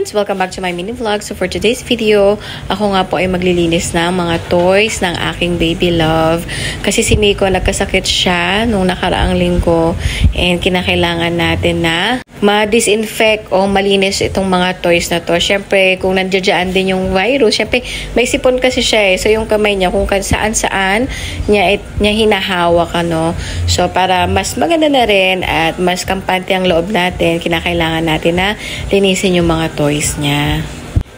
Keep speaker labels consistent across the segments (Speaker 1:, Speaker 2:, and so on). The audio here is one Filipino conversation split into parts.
Speaker 1: Welcome back to my mini vlog. So for today's video, ako nga po ay maglilinis ng mga toys ng aking baby love. Kasi si Miko nagkasakit siya nung nakaraang linggo and kinakailangan natin na ma-disinfect o malinis itong mga toys na to. Syempre, kung nandiyan din yung virus, syempre may sipon kasi siya eh. So yung kamay niya kung saan-saan niya hinahawak ano. So para mas maganda na rin at mas kampante ang loob natin, kinakailangan natin na linisin yung mga toys niya.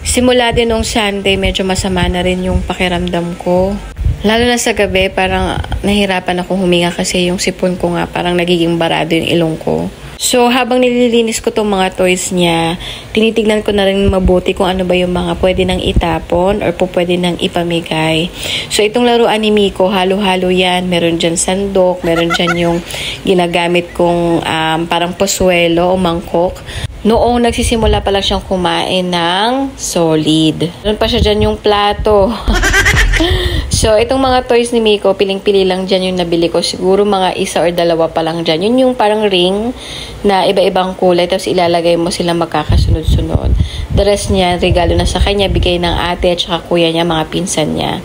Speaker 1: Simula din nung Sunday, medyo masama na rin yung pakiramdam ko. Lalo na sa gabi, parang nahirapan akong huminga kasi yung sipon ko nga parang nagiging barado yung ilong ko. So, habang nililinis ko tong mga toys niya, tinitignan ko na rin mabuti kung ano ba yung mga pwede nang itapon or pwede nang ipamigay. So, itong laruan ni Miko, halo-halo yan. Meron dyan sandok, meron dyan yung ginagamit kong parang poswelo o mangkok. Noong nagsisimula pa lang siyang kumain ng solid. Meron pa siya dyan yung plato. So, itong mga toys ni Miko, piling-pili lang dyan yung nabili ko. Siguro mga isa or dalawa pa lang dyan. Yun yung parang ring na iba-ibang kulay. Tapos ilalagay mo sila magkakasunod-sunod. The rest niya, regalo na sa kanya, bigay ng ate at saka kuya niya, mga pinsan niya.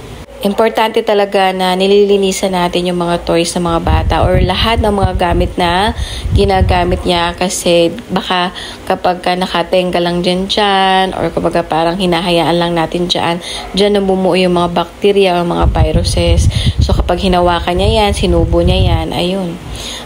Speaker 1: Importante talaga na nililinisan natin yung mga toys ng mga bata or lahat ng mga gamit na ginagamit niya kasi baka kapag nakatenga lang dyan or kapag parang hinahayaan lang natin dyan namumuo yung mga bacteria o mga viruses. So kapag hinawakan niya yan, sinubo niya yan, ayun,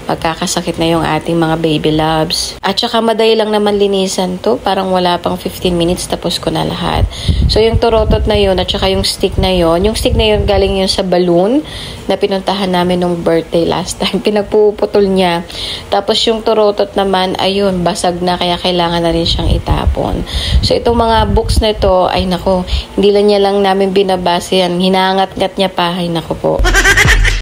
Speaker 1: magkakasakit na yung ating mga baby loves. At saka madali lang naman linisan to, parang wala pang 15 minutes tapos ko na lahat. So yung turotot na yun at saka yung stick na yun galing yun sa balloon na pinuntahan namin nung birthday last time. Pinagpuputol niya. Tapos yung turotot naman, ayun, basag na kaya kailangan na rin siyang itapon. So itong mga books na ito, ay nako, hindi lang niya lang namin binabase yan. Hinangat-ngat niya pa, ay nako po.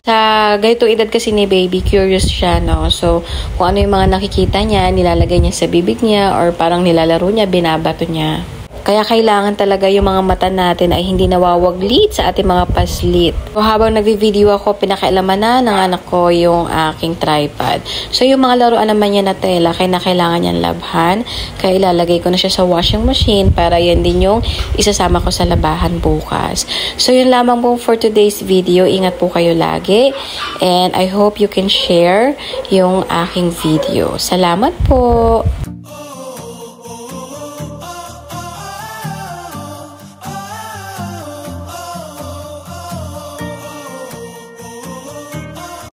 Speaker 1: Sa ganito edad kasi ni baby, curious siya, no? So, kung ano yung mga nakikita niya, nilalagay niya sa bibig niya or parang nilalaro niya, binabato niya. Kaya kailangan talaga yung mga mata natin ay hindi nawawaglit sa ating mga paslit. So, habang nagvi-video ako, pinakailaman na ng anak ko yung aking tripod. So, yung mga laruan naman niya na tela, kailangan niyang labhan. Kaya ilalagay ko na siya sa washing machine para yan din yung isasama ko sa labahan bukas. So, yun lamang po for today's video. Ingat po kayo lagi. And I hope you can share yung aking video. Salamat po!